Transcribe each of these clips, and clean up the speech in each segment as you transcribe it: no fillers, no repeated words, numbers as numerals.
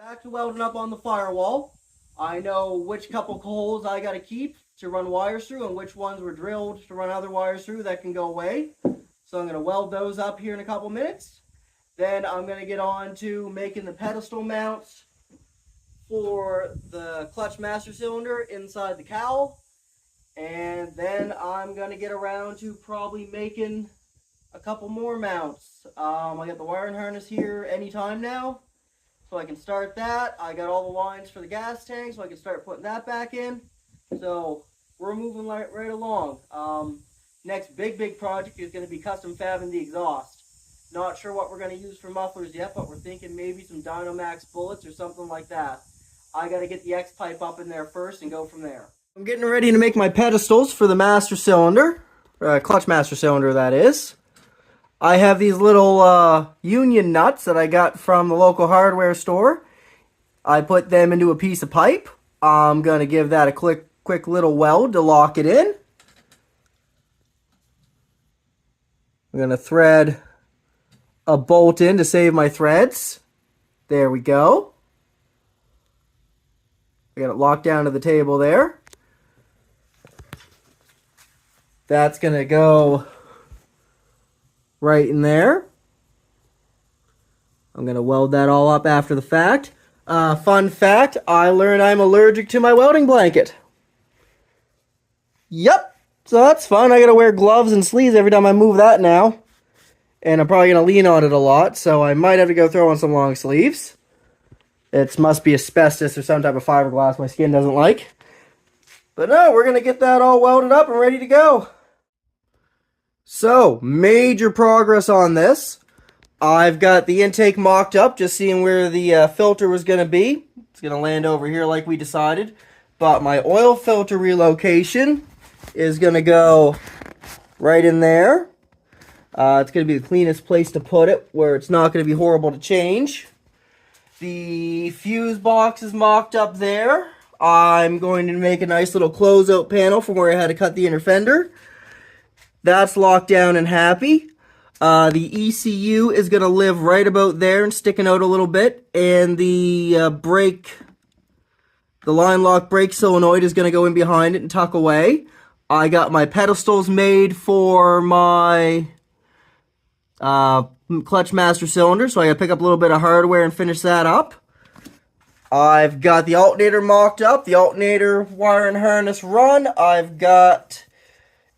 Back to welding up on the firewall. I know which couple holes I got to keep to run wires through and which ones were drilled to run other wires through that can go away. So I'm going to weld those up here in a couple minutes. Then I'm going to get on to making the pedestal mounts for the clutch master cylinder inside the cowl. And then I'm going to get around to probably making a couple more mounts. I got the wiring harness here anytime now. So I can start that. I got all the lines for the gas tank, so I can start putting that back in. So we're moving right along. Next big project is going to be custom fabbing the exhaust. Not sure what we're going to use for mufflers yet, but we're thinking maybe some Dynamax bullets or something like that. I got to get the X pipe up in there first and go from there. I'm getting ready to make my pedestals for the master cylinder, clutch master cylinder that is. I have these little union nuts that I got from the local hardware store. I put them into a piece of pipe. I'm going to give that a quick little weld to lock it in. I'm going to thread a bolt in to save my threads. There we go. I got it locked down to the table there. That's going to go right in there. I'm going to weld that all up after the fact. Fun fact, I learned I'm allergic to my welding blanket. Yep, so that's fun. I got to wear gloves and sleeves every time I move that now. And I'm probably going to lean on it a lot, so I might have to go throw on some long sleeves. It must be asbestos or some type of fiberglass my skin doesn't like. But no, we're going to get that all welded up and ready to go. So, major progress on this. I've got the intake mocked up, just seeing where the filter was going to be. It's going to land over here like we decided. But my oil filter relocation is going to go right in there. It's going to be the cleanest place to put it, where it's not going to be horrible to change. The fuse box is mocked up there. I'm going to make a nice little closeout panel from where I had to cut the inner fender. That's locked down and happy. The ECU is going to live right about there and sticking out a little bit. And the line lock brake solenoid is going to go in behind it and tuck away. I got my pedestals made for my clutch master cylinder, so I got to pick up a little bit of hardware and finish that up. I've got the alternator mocked up, the alternator wire and harness run. I've got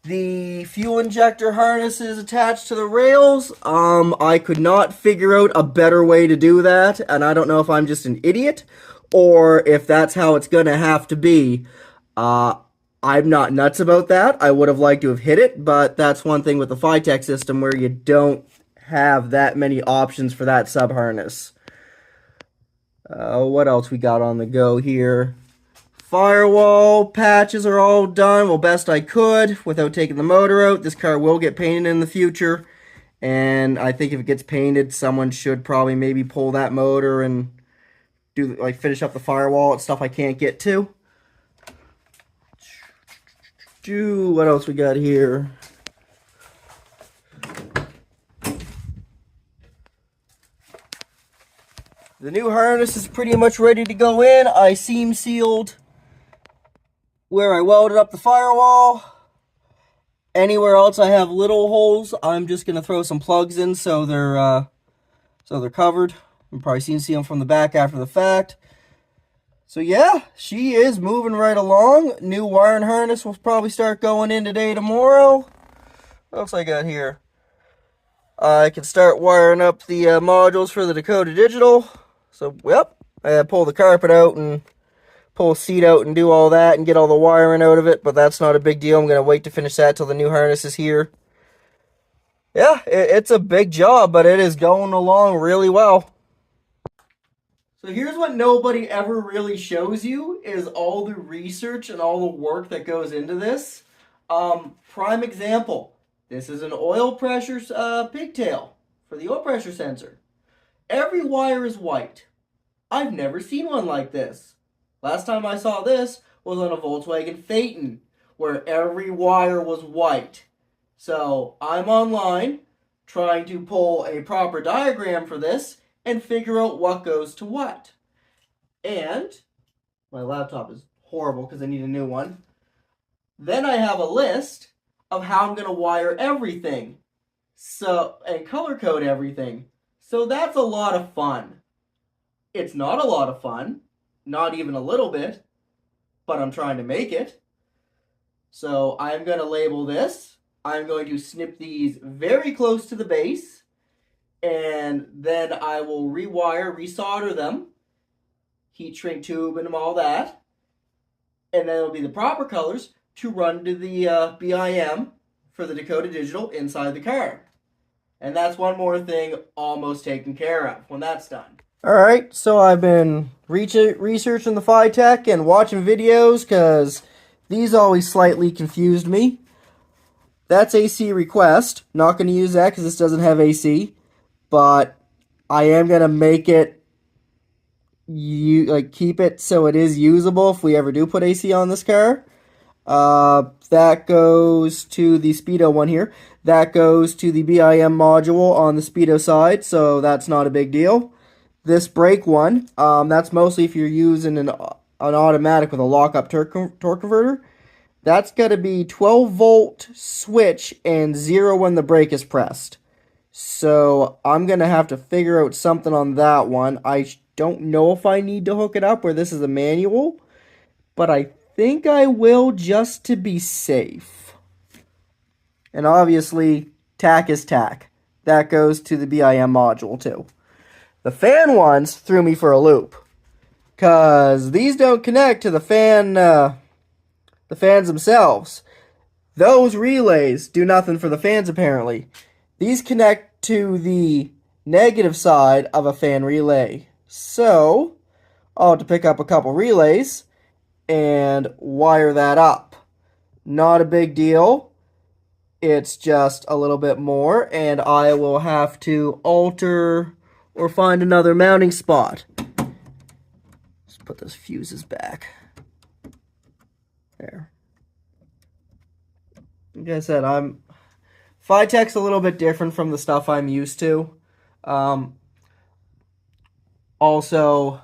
the fuel injector harnesses attached to the rails. I could not figure out a better way to do that, and I don't know if I'm just an idiot or if that's how it's going to have to be. I'm not nuts about that. I would have liked to have hit it, but that's one thing with the Phytech system where you don't have that many options for that sub-harness. What else we got on the go here? Firewall patches are all done, well, best I could without taking the motor out. This car will get painted in the future, and I think if it gets painted, someone should probably maybe pull that motor and do finish up the firewall. It's stuff I can't get to. What else we got here? The new harness is pretty much ready to go in. I seam sealed where I welded up the firewall. Anywhere else I have little holes, I'm just going to throw some plugs in so they're covered. You've probably seen them from the back after the fact. So yeah, she is moving right along. New wiring harness will probably start going in today, tomorrow. What else I got here? I can start wiring up the modules for the Dakota Digital. So, yep, I had to pull the carpet out and pull a seat out and do all that and get all the wiring out of it, but that's not a big deal. I'm going to wait to finish that till the new harness is here. Yeah, it's a big job, but it is going along really well. So here's what nobody ever really shows you, is all the research and all the work that goes into this. Prime example, this is an oil pressure pigtail for the oil pressure sensor. Every wire is white. I've never seen one like this. Last time I saw this was on a Volkswagen Phaeton, where every wire was white. So I'm online trying to pull a proper diagram for this and figure out what goes to what. And my laptop is horrible because I need a new one. Then I have a list of how I'm going to wire everything. And color code everything. So that's a lot of fun. It's not a lot of fun, not even a little bit, but I'm trying to make it. So I'm going to label this. I'm going to snip these very close to the base, and then I will rewire, resolder them, heat shrink tube and all that, and then it'll be the proper colors to run to the BIM for the Dakota Digital inside the car. And that's one more thing almost taken care of when that's done. Alright, so I've been researching the Phytech and watching videos because these always slightly confused me. That's AC request. Not going to use that because this doesn't have AC. But I am going to make it, keep it so it is usable if we ever do put AC on this car. That goes to the Speedo one here. That goes to the BIM module on the Speedo side, so that's not a big deal. This brake one, that's mostly if you're using an automatic with a lock-up torque converter. That's got to be 12-volt switch and 0 when the brake is pressed. So I'm going to have to figure out something on that one. I don't know if I need to hook it up where this is a manual, but I think I will just to be safe. And obviously, tack is tack. That goes to the BIM module too. The fan ones threw me for a loop, because these don't connect to the fans themselves. Those relays do nothing for the fans apparently. These connect to the negative side of a fan relay. So, I'll have to pick up a couple relays and wire that up. Not a big deal. It's just a little bit more, and I will have to alter or find another mounting spot. Let's put those fuses back. There. Like I said, Phytech's a little bit different from the stuff I'm used to. Also,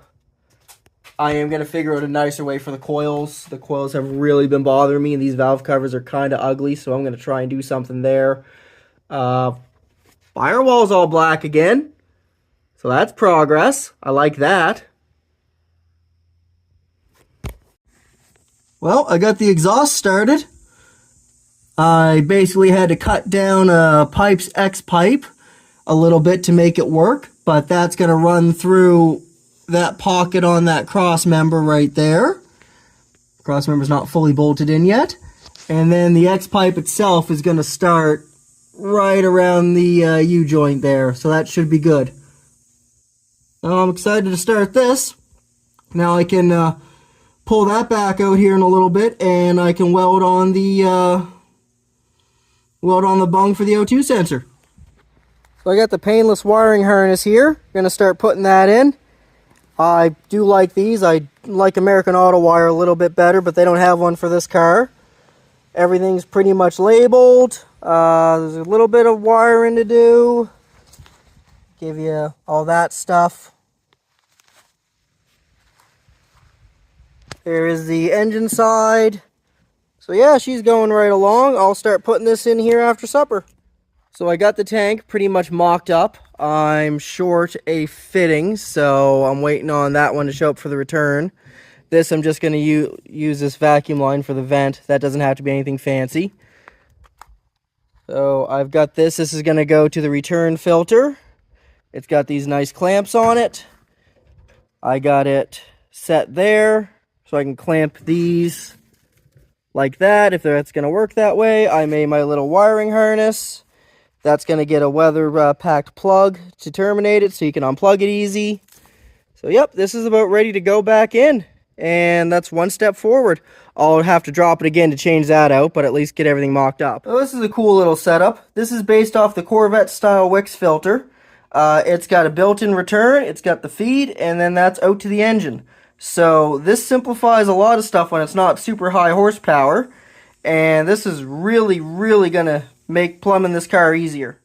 I am going to figure out a nicer way for the coils. The coils have really been bothering me, and these valve covers are kind of ugly, so I'm going to try and do something there. Firewall's all black again, so that's progress. I like that. Well, I got the exhaust started. I basically had to cut down a pipe's X pipe a little bit to make it work, but that's going to run through that pocket on that cross member right there. Cross member's not fully bolted in yet. And then the X pipe itself is going to start right around the U-joint there, so that should be good. Now I'm excited to start this. Now I can pull that back out here in a little bit, and I can weld on the bung for the O2 sensor. So I got the painless wiring harness here. Gonna start putting that in. I do like these. I like American Auto Wire a little bit better, but they don't have one for this car. Everything's pretty much labeled. There's a little bit of wiring to do. Give you all that stuff. There is the engine side. So yeah, she's going right along. I'll start putting this in here after supper. So I got the tank pretty much mocked up. I'm short a fitting, so I'm waiting on that one to show up for the return. This, I'm just going to use this vacuum line for the vent. That doesn't have to be anything fancy. So I've got this. This is going to go to the return filter. It's got these nice clamps on it. I got it set there, so I can clamp these like that, if that's going to work that way. I made my little wiring harness. That's going to get a weather-packed plug to terminate it, so you can unplug it easy. So, yep, this is about ready to go back in. And that's one step forward. I'll have to drop it again to change that out, but at least get everything mocked up. So this is a cool little setup. This is based off the Corvette-style Wix filter. It's got a built-in return, it's got the feed, and then that's out to the engine. So this simplifies a lot of stuff when it's not super high horsepower. And this is really, really going to make plumbing this car easier.